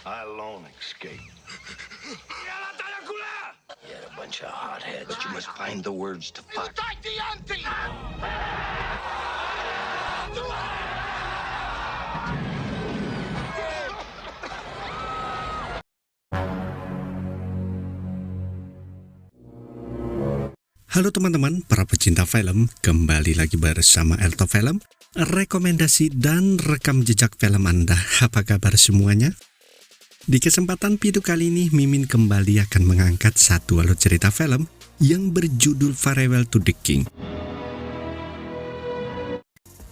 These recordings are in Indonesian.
I alone escaped. You had a bunch of hotheads, but you must find the words to fight. Halo teman-teman, para pecinta film, kembali lagi bersama Elto Film, rekomendasi dan rekam jejak film Anda. Apa kabar semuanya? Di kesempatan video kali ini, Mimin kembali akan mengangkat satu alur cerita film yang berjudul Farewell to the King.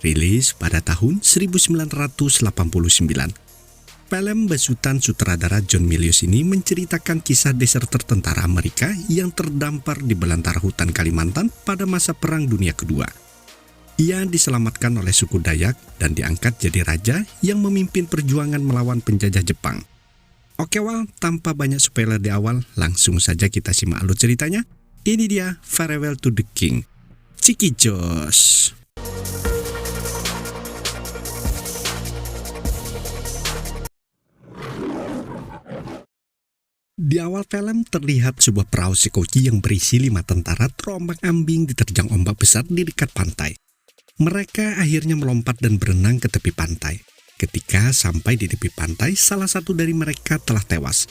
Rilis pada tahun 1989. Film besutan sutradara John Milius ini menceritakan kisah deserter tentara Amerika yang terdampar di belantara hutan Kalimantan pada masa Perang Dunia Kedua. Ia diselamatkan oleh suku Dayak dan diangkat jadi raja yang memimpin perjuangan melawan penjajah Jepang. Oke, tanpa banyak spoiler di awal, langsung saja kita simak alur ceritanya. Ini dia Farewell to the King. Ciki Jos. Di awal film terlihat sebuah perahu sekoci yang berisi 5 tentara terombang-ambing diterjang ombak besar di dekat pantai. Mereka akhirnya melompat dan berenang ke tepi pantai. Ketika sampai di tepi pantai, salah satu dari mereka telah tewas.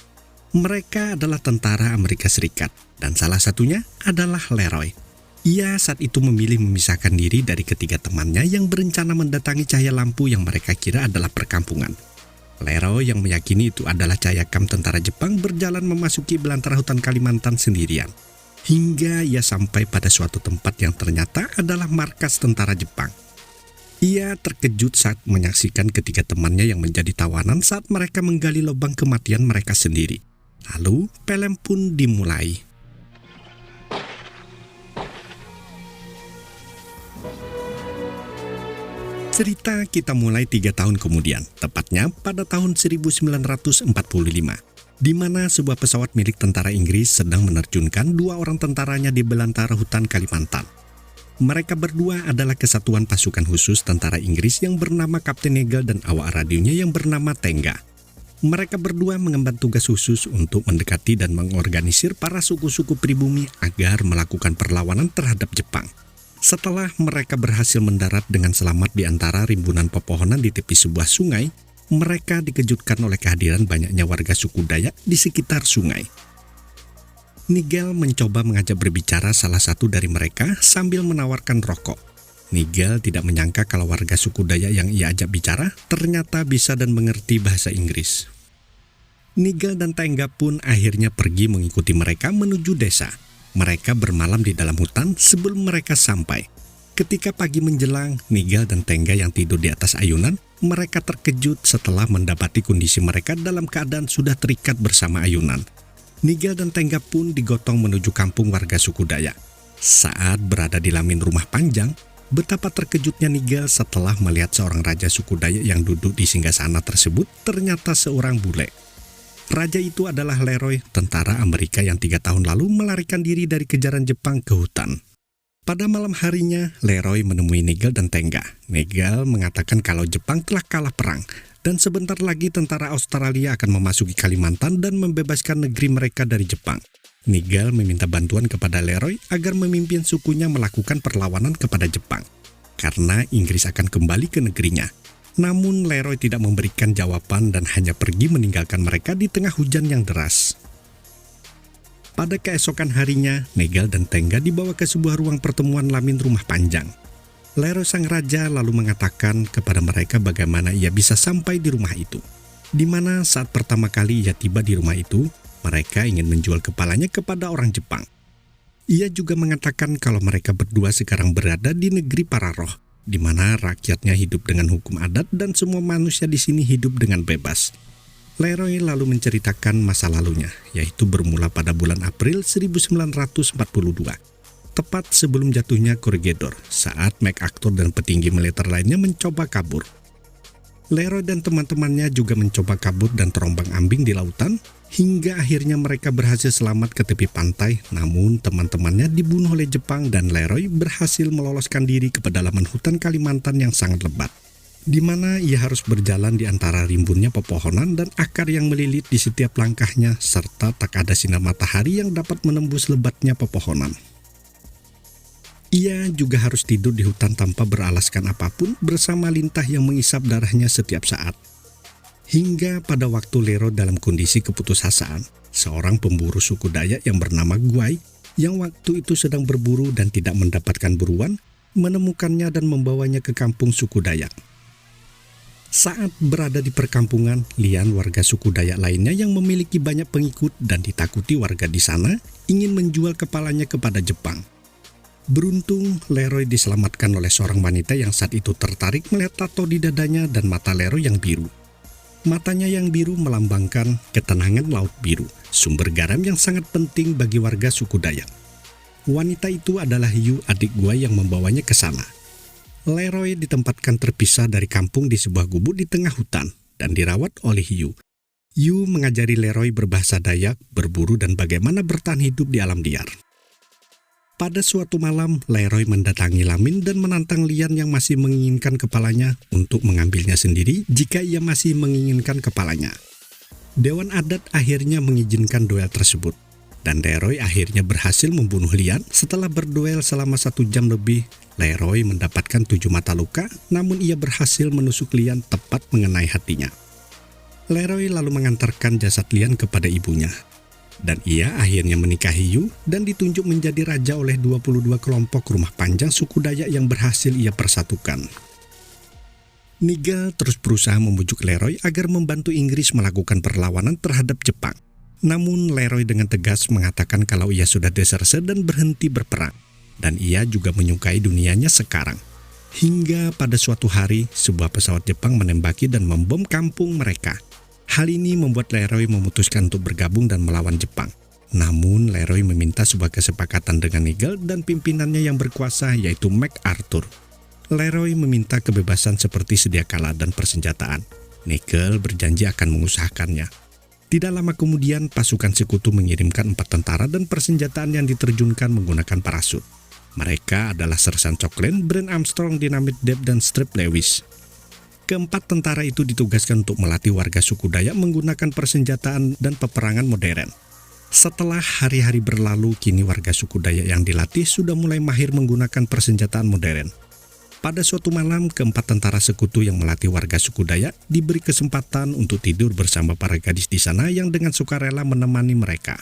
Mereka adalah tentara Amerika Serikat, dan salah satunya adalah Leroy. Ia saat itu memilih memisahkan diri dari ketiga temannya yang berencana mendatangi cahaya lampu yang mereka kira adalah perkampungan. Leroy yang meyakini itu adalah cahaya kam tentara Jepang berjalan memasuki belantara hutan Kalimantan sendirian. Hingga ia sampai pada suatu tempat yang ternyata adalah markas tentara Jepang. Ia terkejut saat menyaksikan ketiga temannya yang menjadi tawanan saat mereka menggali lubang kematian mereka sendiri. Lalu film pun dimulai. Cerita kita mulai 3 tahun kemudian, tepatnya pada tahun 1945, di mana sebuah pesawat milik tentara Inggris sedang menerjunkan 2 orang tentaranya di belantara hutan Kalimantan. Mereka berdua adalah kesatuan pasukan khusus tentara Inggris yang bernama Kapten Nigel dan awak radionya yang bernama Tenga. Mereka berdua mengemban tugas khusus untuk mendekati dan mengorganisir para suku-suku pribumi agar melakukan perlawanan terhadap Jepang. Setelah mereka berhasil mendarat dengan selamat di antara rimbunan pepohonan di tepi sebuah sungai, mereka dikejutkan oleh kehadiran banyaknya warga suku Dayak di sekitar sungai. Nigel mencoba mengajak berbicara salah satu dari mereka sambil menawarkan rokok. Nigel tidak menyangka kalau warga suku Dayak yang ia ajak bicara ternyata bisa dan mengerti bahasa Inggris. Nigel dan Tenga pun akhirnya pergi mengikuti mereka menuju desa. Mereka bermalam di dalam hutan sebelum mereka sampai. Ketika pagi menjelang, Nigel dan Tenga yang tidur di atas ayunan, mereka terkejut setelah mendapati kondisi mereka dalam keadaan sudah terikat bersama ayunan. Nigel dan Tenga pun digotong menuju kampung warga suku Dayak. Saat berada di lamin rumah panjang, betapa terkejutnya Nigel setelah melihat seorang raja suku Dayak yang duduk di singgasana tersebut ternyata seorang bule. Raja itu adalah Leroy, tentara Amerika yang 3 tahun lalu melarikan diri dari kejaran Jepang ke hutan. Pada malam harinya, Leroy menemui Nigel dan Tenga. Nigel mengatakan kalau Jepang telah kalah perang, dan sebentar lagi tentara Australia akan memasuki Kalimantan dan membebaskan negeri mereka dari Jepang. Nigel meminta bantuan kepada Leroy agar memimpin sukunya melakukan perlawanan kepada Jepang, karena Inggris akan kembali ke negerinya. Namun Leroy tidak memberikan jawaban dan hanya pergi meninggalkan mereka di tengah hujan yang deras. Pada keesokan harinya, Nigel dan Tenga dibawa ke sebuah ruang pertemuan lamin rumah panjang. Leroy sang raja lalu mengatakan kepada mereka bagaimana ia bisa sampai di rumah itu. Di mana saat pertama kali ia tiba di rumah itu, mereka ingin menjual kepalanya kepada orang Jepang. Ia juga mengatakan kalau mereka berdua sekarang berada di negeri para roh, di mana rakyatnya hidup dengan hukum adat dan semua manusia di sini hidup dengan bebas. Leroy lalu menceritakan masa lalunya, yaitu bermula pada bulan April 1942, tepat sebelum jatuhnya Corregidor, saat MacArthur dan petinggi militer lainnya mencoba kabur. Leroy dan teman-temannya juga mencoba kabur dan terombang-ambing di lautan, hingga akhirnya mereka berhasil selamat ke tepi pantai, namun teman-temannya dibunuh oleh Jepang dan Leroy berhasil meloloskan diri ke pedalaman hutan Kalimantan yang sangat lebat. di mana ia harus berjalan di antara rimbunnya pepohonan dan akar yang melilit di setiap langkahnya, serta tak ada sinar matahari yang dapat menembus lebatnya pepohonan. Ia juga harus tidur di hutan tanpa beralaskan apapun bersama lintah yang mengisap darahnya setiap saat. Hingga pada waktu Leroy dalam kondisi keputusasaan, seorang pemburu suku Dayak yang bernama Guai, yang waktu itu sedang berburu dan tidak mendapatkan buruan, menemukannya dan membawanya ke kampung suku Dayak. Saat berada di perkampungan, Lian, warga suku Dayak lainnya yang memiliki banyak pengikut dan ditakuti warga di sana, ingin menjual kepalanya kepada Jepang. Beruntung, Leroy diselamatkan oleh seorang wanita yang saat itu tertarik melihat tato di dadanya dan mata Leroy yang biru. Matanya yang biru melambangkan ketenangan Laut Biru, sumber garam yang sangat penting bagi warga suku Dayak. Wanita itu adalah Yu, adik Guai yang membawanya ke sana. Leroy ditempatkan terpisah dari kampung di sebuah gubuk di tengah hutan dan dirawat oleh Yu. Yu mengajari Leroy berbahasa Dayak, berburu dan bagaimana bertahan hidup di alam liar. Pada suatu malam, Leroy mendatangi Lamin dan menantang Lian yang masih menginginkan kepalanya untuk mengambilnya sendiri jika ia masih menginginkan kepalanya. Dewan adat akhirnya mengizinkan duel tersebut, dan Leroy akhirnya berhasil membunuh Lian. Setelah berduel selama 1 jam lebih, Leroy mendapatkan 7 mata luka, namun ia berhasil menusuk Lian tepat mengenai hatinya. Leroy lalu mengantarkan jasad Lian kepada ibunya. Dan ia akhirnya menikahi Yu dan ditunjuk menjadi raja oleh 22 kelompok rumah panjang suku Dayak yang berhasil ia persatukan. Nigel terus berusaha membujuk Leroy agar membantu Inggris melakukan perlawanan terhadap Jepang. Namun Leroy dengan tegas mengatakan kalau ia sudah deserse dan berhenti berperang. Dan ia juga menyukai dunianya sekarang. Hingga pada suatu hari, sebuah pesawat Jepang menembaki dan membom kampung mereka. Hal ini membuat Leroy memutuskan untuk bergabung dan melawan Jepang. Namun Leroy meminta sebuah kesepakatan dengan Nigel dan pimpinannya yang berkuasa yaitu MacArthur. Leroy meminta kebebasan seperti sedia kala dan persenjataan. Nigel berjanji akan mengusahakannya. Tidak lama kemudian pasukan sekutu mengirimkan 4 tentara dan persenjataan yang diterjunkan menggunakan parasut. Mereka adalah Sersan Cochran, Brent Armstrong, Dynamite Dave, dan Strip Lewis. Keempat tentara itu ditugaskan untuk melatih warga suku Dayak menggunakan persenjataan dan peperangan modern. Setelah hari-hari berlalu, kini warga suku Dayak yang dilatih sudah mulai mahir menggunakan persenjataan modern. Pada suatu malam, keempat tentara sekutu yang melatih warga suku Dayak diberi kesempatan untuk tidur bersama para gadis di sana yang dengan sukarela menemani mereka.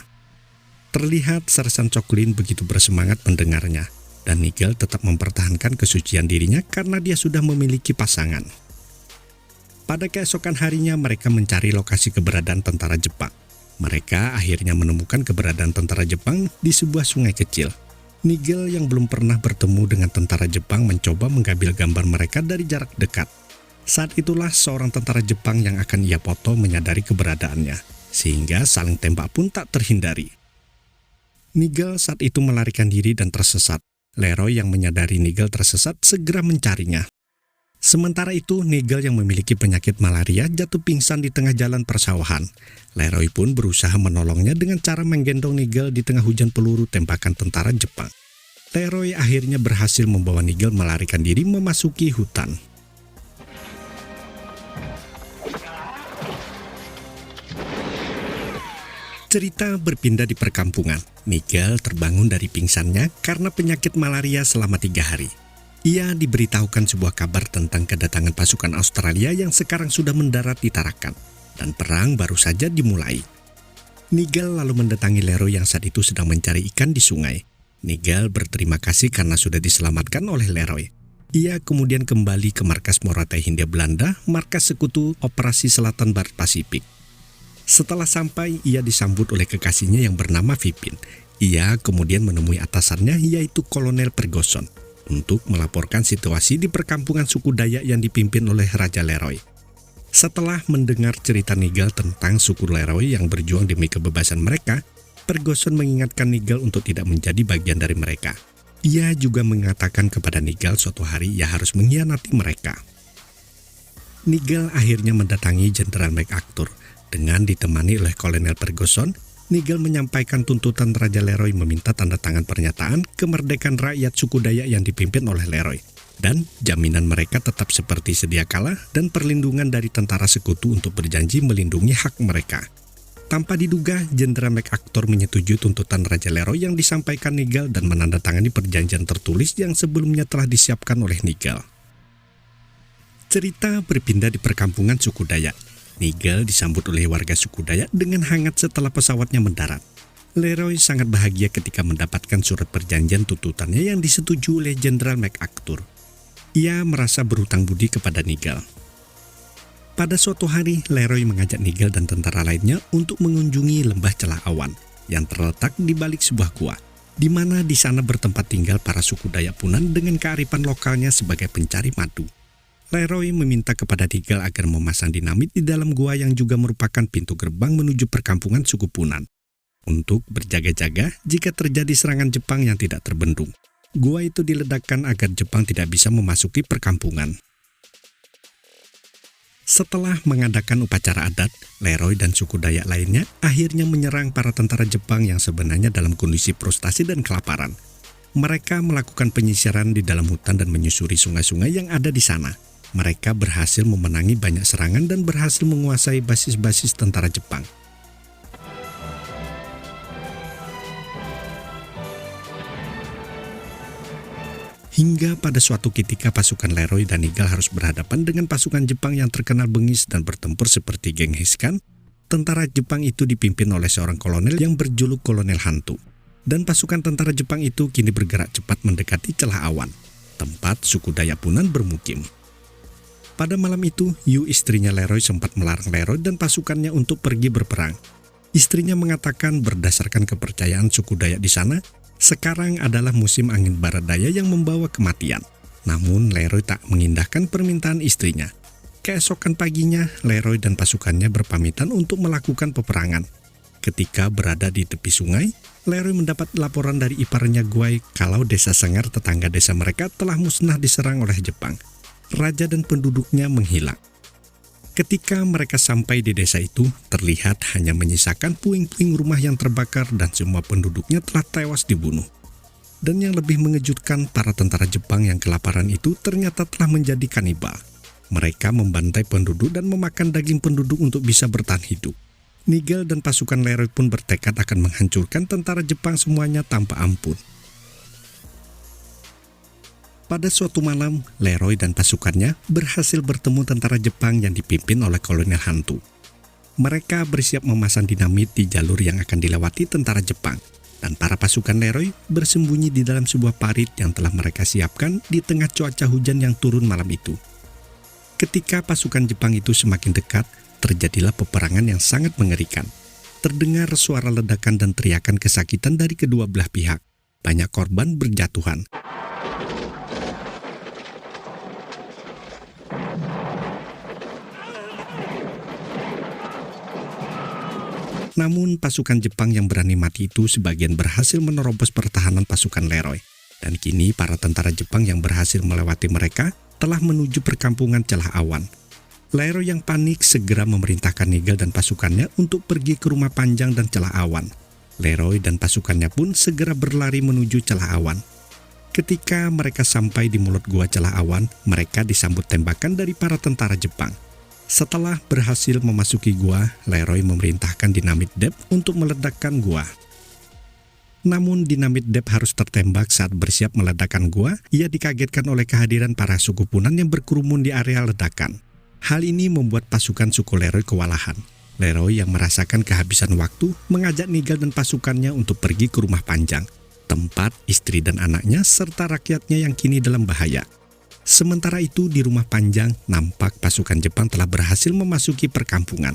Terlihat Sersan Cochran begitu bersemangat mendengarnya, dan Nigel tetap mempertahankan kesucian dirinya karena dia sudah memiliki pasangan. Pada keesokan harinya mereka mencari lokasi keberadaan tentara Jepang. Mereka akhirnya menemukan keberadaan tentara Jepang di sebuah sungai kecil. Nigel yang belum pernah bertemu dengan tentara Jepang mencoba mengambil gambar mereka dari jarak dekat. Saat itulah seorang tentara Jepang yang akan ia foto menyadari keberadaannya, sehingga saling tembak pun tak terhindari. Nigel saat itu melarikan diri dan tersesat. Leroy yang menyadari Nigel tersesat segera mencarinya. Sementara itu, Nigel yang memiliki penyakit malaria jatuh pingsan di tengah jalan persawahan. Leroy pun berusaha menolongnya dengan cara menggendong Nigel di tengah hujan peluru tembakan tentara Jepang. Leroy akhirnya berhasil membawa Nigel melarikan diri memasuki hutan. Cerita berpindah di perkampungan. Nigel terbangun dari pingsannya karena penyakit malaria selama 3 hari. Ia diberitahukan sebuah kabar tentang kedatangan pasukan Australia yang sekarang sudah mendarat di Tarakan, dan perang baru saja dimulai. Nigel lalu mendatangi Leroy yang saat itu sedang mencari ikan di sungai. Nigel berterima kasih karena sudah diselamatkan oleh Leroy. Ia kemudian kembali ke markas Moratai Hindia Belanda, markas sekutu Operasi Selatan Barat Pasifik. Setelah sampai, ia disambut oleh kekasihnya yang bernama Vipin. Ia kemudian menemui atasannya yaitu Kolonel Ferguson, untuk melaporkan situasi di perkampungan suku Dayak yang dipimpin oleh Raja Leroy. Setelah mendengar cerita Nigel tentang suku Leroy yang berjuang demi kebebasan mereka, Ferguson mengingatkan Nigel untuk tidak menjadi bagian dari mereka. Ia juga mengatakan kepada Nigel suatu hari ia harus mengkhianati mereka. Nigel akhirnya mendatangi Jenderal MacArthur. Dengan ditemani oleh Kolonel Ferguson, Nigel menyampaikan tuntutan Raja Leroy meminta tanda tangan pernyataan kemerdekaan rakyat suku Dayak yang dipimpin oleh Leroy. Dan jaminan mereka tetap seperti sedia kala dan perlindungan dari tentara sekutu untuk berjanji melindungi hak mereka. Tanpa diduga, Jenderal MacArthur menyetujui tuntutan Raja Leroy yang disampaikan Nigel dan menandatangani perjanjian tertulis yang sebelumnya telah disiapkan oleh Nigel. Cerita berpindah di perkampungan suku Dayak. Nigel disambut oleh warga suku Dayak dengan hangat setelah pesawatnya mendarat. Leroy sangat bahagia ketika mendapatkan surat perjanjian tuntutannya yang disetujui oleh Jenderal MacArthur. Ia merasa berhutang budi kepada Nigel. Pada suatu hari, Leroy mengajak Nigel dan tentara lainnya untuk mengunjungi lembah Celah Awan yang terletak di balik sebuah gua, di mana di sana bertempat tinggal para suku Dayak Punan dengan kearifan lokalnya sebagai pencari madu. Leroy meminta kepada Nigel agar memasang dinamit di dalam gua yang juga merupakan pintu gerbang menuju perkampungan suku Punan, untuk berjaga-jaga jika terjadi serangan Jepang yang tidak terbendung. Gua itu diledakkan agar Jepang tidak bisa memasuki perkampungan. Setelah mengadakan upacara adat, Leroy dan suku Dayak lainnya akhirnya menyerang para tentara Jepang yang sebenarnya dalam kondisi frustasi dan kelaparan. Mereka melakukan penyisiran di dalam hutan dan menyusuri sungai-sungai yang ada di sana. Mereka berhasil memenangi banyak serangan dan berhasil menguasai basis-basis tentara Jepang. Hingga pada suatu ketika pasukan Leroy dan Nigel harus berhadapan dengan pasukan Jepang yang terkenal bengis dan bertempur seperti Genghis Khan. Tentara Jepang itu dipimpin oleh seorang kolonel yang berjuluk Kolonel Hantu. Dan pasukan tentara Jepang itu kini bergerak cepat mendekati Celah Awan, tempat suku Dayak Punan bermukim. Pada malam itu, Yu, istrinya Leroy, sempat melarang Leroy dan pasukannya untuk pergi berperang. Istrinya mengatakan berdasarkan kepercayaan suku Dayak di sana, sekarang adalah musim angin barat daya yang membawa kematian. Namun Leroy tak mengindahkan permintaan istrinya. Keesokan paginya, Leroy dan pasukannya berpamitan untuk melakukan peperangan. Ketika berada di tepi sungai, Leroy mendapat laporan dari iparnya Guai kalau desa Sengar tetangga desa mereka telah musnah diserang oleh Jepang. Raja dan penduduknya menghilang. Ketika mereka sampai di desa itu, terlihat hanya menyisakan puing-puing rumah yang terbakar dan semua penduduknya telah tewas dibunuh. Dan yang lebih mengejutkan, para tentara Jepang yang kelaparan itu ternyata telah menjadi kanibal. Mereka membantai penduduk dan memakan daging penduduk untuk bisa bertahan hidup. Nigel dan pasukan Leroy pun bertekad akan menghancurkan tentara Jepang semuanya tanpa ampun. Pada suatu malam, Leroy dan pasukannya berhasil bertemu tentara Jepang yang dipimpin oleh Kolonel Hantu. Mereka bersiap memasang dinamit di jalur yang akan dilewati tentara Jepang, dan para pasukan Leroy bersembunyi di dalam sebuah parit yang telah mereka siapkan di tengah cuaca hujan yang turun malam itu. Ketika pasukan Jepang itu semakin dekat, terjadilah peperangan yang sangat mengerikan. Terdengar suara ledakan dan teriakan kesakitan dari kedua belah pihak. Banyak korban berjatuhan. Namun pasukan Jepang yang berani mati itu sebagian berhasil menerobos pertahanan pasukan Leroy. Dan kini para tentara Jepang yang berhasil melewati mereka telah menuju perkampungan Celah Awan. Leroy yang panik segera memerintahkan Nigel dan pasukannya untuk pergi ke rumah Panjang dan Celah Awan. Leroy dan pasukannya pun segera berlari menuju Celah Awan. Ketika mereka sampai di mulut gua Celah Awan, mereka disambut tembakan dari para tentara Jepang. Setelah berhasil memasuki gua, Leroy memerintahkan dinamit Dep untuk meledakkan gua. Namun dinamit Dep harus tertembak saat bersiap meledakkan gua. Ia dikagetkan oleh kehadiran para suku Punan yang berkerumun di area ledakan. Hal ini membuat pasukan suku Leroy kewalahan. Leroy yang merasakan kehabisan waktu mengajak Nigel dan pasukannya untuk pergi ke rumah Panjang, tempat istri dan anaknya serta rakyatnya yang kini dalam bahaya. Sementara itu di rumah Panjang, nampak pasukan Jepang telah berhasil memasuki perkampungan.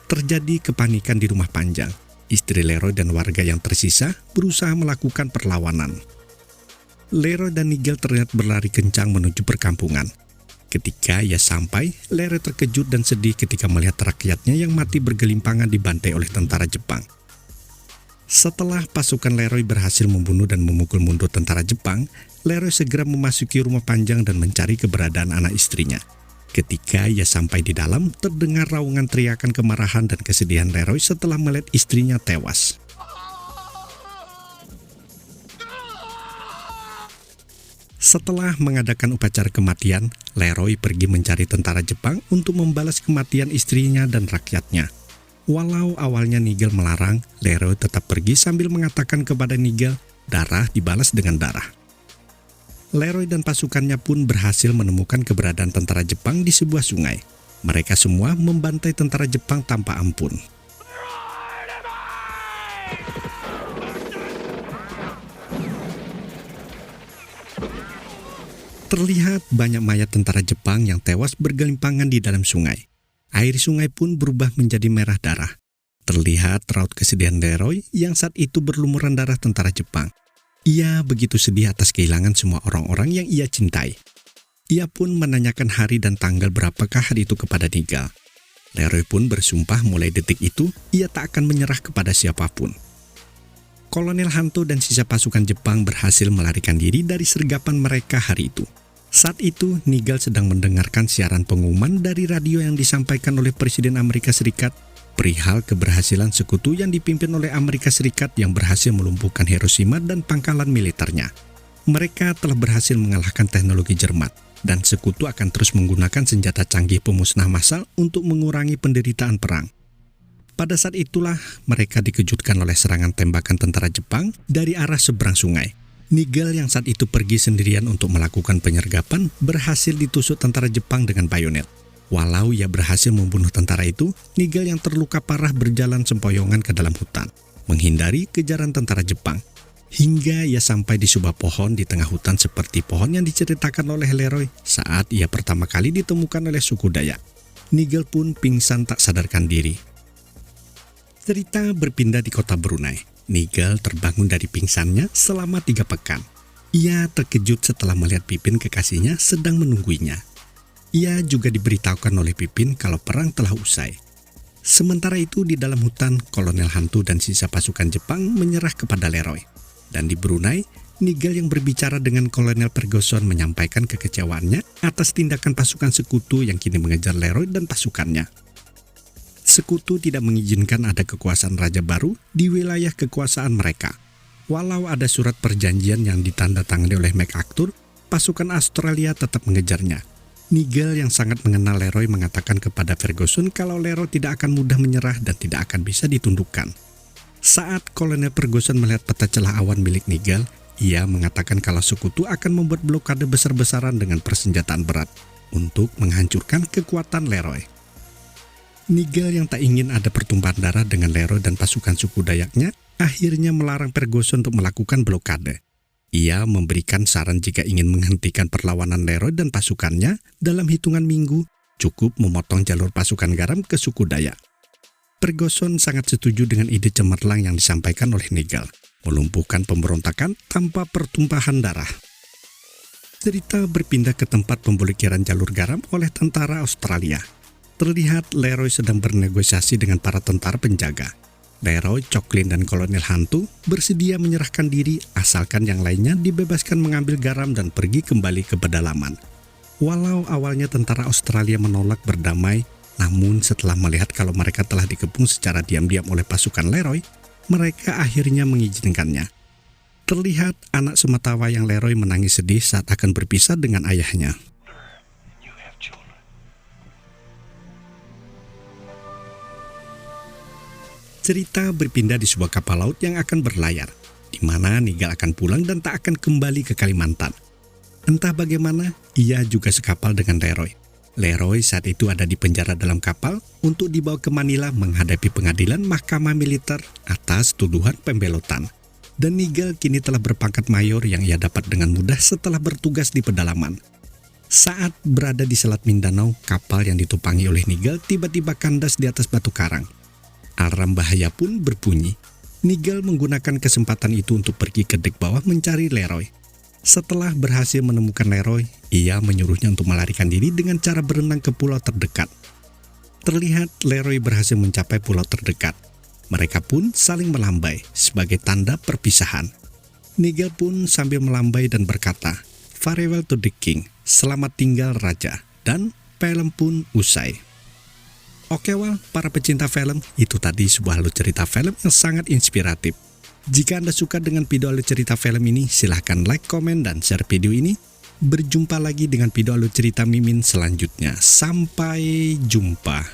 Terjadi kepanikan di rumah Panjang. Istri Leroy dan warga yang tersisa berusaha melakukan perlawanan. Leroy dan Nigel terlihat berlari kencang menuju perkampungan. Ketika ia sampai, Leroy terkejut dan sedih ketika melihat rakyatnya yang mati bergelimpangan dibantai oleh tentara Jepang. Setelah pasukan Leroy berhasil membunuh dan memukul mundur tentara Jepang, Leroy segera memasuki rumah Panjang dan mencari keberadaan anak istrinya. Ketika ia sampai di dalam, terdengar raungan teriakan kemarahan dan kesedihan Leroy setelah melihat istrinya tewas. Setelah mengadakan upacara kematian, Leroy pergi mencari tentara Jepang untuk membalas kematian istrinya dan rakyatnya. Walau awalnya Nigel melarang, Leroy tetap pergi sambil mengatakan kepada Nigel, darah dibalas dengan darah. Leroy dan pasukannya pun berhasil menemukan keberadaan tentara Jepang di sebuah sungai. Mereka semua membantai tentara Jepang tanpa ampun. Terlihat banyak mayat tentara Jepang yang tewas bergelimpangan di dalam sungai. Air sungai pun berubah menjadi merah darah. Terlihat raut kesedihan Leroy yang saat itu berlumuran darah tentara Jepang. Ia begitu sedih atas kehilangan semua orang-orang yang ia cintai. Ia pun menanyakan hari dan tanggal berapakah hari itu kepada Nigel. Leroy pun bersumpah mulai detik itu ia tak akan menyerah kepada siapapun. Kolonel Hanto dan sisa pasukan Jepang berhasil melarikan diri dari sergapan mereka hari itu. Saat itu, Nigel sedang mendengarkan siaran pengumuman dari radio yang disampaikan oleh Presiden Amerika Serikat perihal keberhasilan sekutu yang dipimpin oleh Amerika Serikat yang berhasil melumpuhkan Hiroshima dan pangkalan militernya. Mereka telah berhasil mengalahkan teknologi Jerman, dan sekutu akan terus menggunakan senjata canggih pemusnah massal untuk mengurangi penderitaan perang. Pada saat itulah, mereka dikejutkan oleh serangan tembakan tentara Jepang dari arah seberang sungai. Nigel yang saat itu pergi sendirian untuk melakukan penyergapan berhasil ditusuk tentara Jepang dengan bayonet. Walau ia berhasil membunuh tentara itu, Nigel yang terluka parah berjalan sempoyongan ke dalam hutan, menghindari kejaran tentara Jepang. Hingga ia sampai di sebuah pohon di tengah hutan seperti pohon yang diceritakan oleh Leroy saat ia pertama kali ditemukan oleh suku Dayak. Nigel pun pingsan tak sadarkan diri. Cerita berpindah di kota Brunei. Nigel terbangun dari pingsannya selama 3 pekan. Ia terkejut setelah melihat Pipin kekasihnya sedang menungguinya. Ia juga diberitahukan oleh Pipin kalau perang telah usai. Sementara itu di dalam hutan, Kolonel Hantu dan sisa pasukan Jepang menyerah kepada Leroy. Dan di Brunei, Nigel yang berbicara dengan Kolonel Ferguson menyampaikan kekecewaannya atas tindakan pasukan sekutu yang kini mengejar Leroy dan pasukannya. Sekutu tidak mengizinkan ada kekuasaan raja baru di wilayah kekuasaan mereka. Walau ada surat perjanjian yang ditandatangani oleh MacArthur, pasukan Australia tetap mengejarnya. Nigel yang sangat mengenal Leroy mengatakan kepada Ferguson kalau Leroy tidak akan mudah menyerah dan tidak akan bisa ditundukkan. Saat Kolonel Ferguson melihat peta celah awan milik Nigel, ia mengatakan kalau sekutu akan membuat blokade besar-besaran dengan persenjataan berat untuk menghancurkan kekuatan Leroy. Nigel yang tak ingin ada pertumpahan darah dengan Leroy dan pasukan suku Dayaknya akhirnya melarang Ferguson untuk melakukan blokade. Ia memberikan saran jika ingin menghentikan perlawanan Leroy dan pasukannya dalam hitungan minggu, cukup memotong jalur pasukan garam ke suku Dayak. Ferguson sangat setuju dengan ide cemerlang yang disampaikan oleh Nigel, melumpuhkan pemberontakan tanpa pertumpahan darah. Cerita berpindah ke tempat pemblokiran jalur garam oleh tentara Australia. Terlihat Leroy sedang bernegosiasi dengan para tentara penjaga. Leroy, Coklin, dan Kolonel Hantu bersedia menyerahkan diri asalkan yang lainnya dibebaskan mengambil garam dan pergi kembali ke pedalaman. Walau awalnya tentara Australia menolak berdamai, namun setelah melihat kalau mereka telah dikepung secara diam-diam oleh pasukan Leroy, mereka akhirnya mengizinkannya. Terlihat anak sematawayang Leroy menangis sedih saat akan berpisah dengan ayahnya. Cerita berpindah di sebuah kapal laut yang akan berlayar, di mana Nigel akan pulang dan tak akan kembali ke Kalimantan. Entah bagaimana, ia juga sekapal dengan Leroy. Leroy saat itu ada di penjara dalam kapal untuk dibawa ke Manila menghadapi pengadilan mahkamah militer atas tuduhan pembelotan. Dan Nigel kini telah berpangkat mayor yang ia dapat dengan mudah setelah bertugas di pedalaman. Saat berada di Selat Mindanao, kapal yang ditumpangi oleh Nigel tiba-tiba kandas di atas batu karang. Alarm bahaya pun berbunyi. Nigel menggunakan kesempatan itu untuk pergi ke dek bawah mencari Leroy. Setelah berhasil menemukan Leroy, ia menyuruhnya untuk melarikan diri dengan cara berenang ke pulau terdekat. Terlihat Leroy berhasil mencapai pulau terdekat. Mereka pun saling melambai sebagai tanda perpisahan. Nigel pun sambil melambai dan berkata, "Farewell to the king, selamat tinggal raja," dan film pun usai. Oke para pecinta film, itu tadi sebuah alur cerita film yang sangat inspiratif. Jika Anda suka dengan video alur cerita film ini, silahkan like, komen, dan share video ini. Berjumpa lagi dengan video alur cerita Mimin selanjutnya. Sampai jumpa.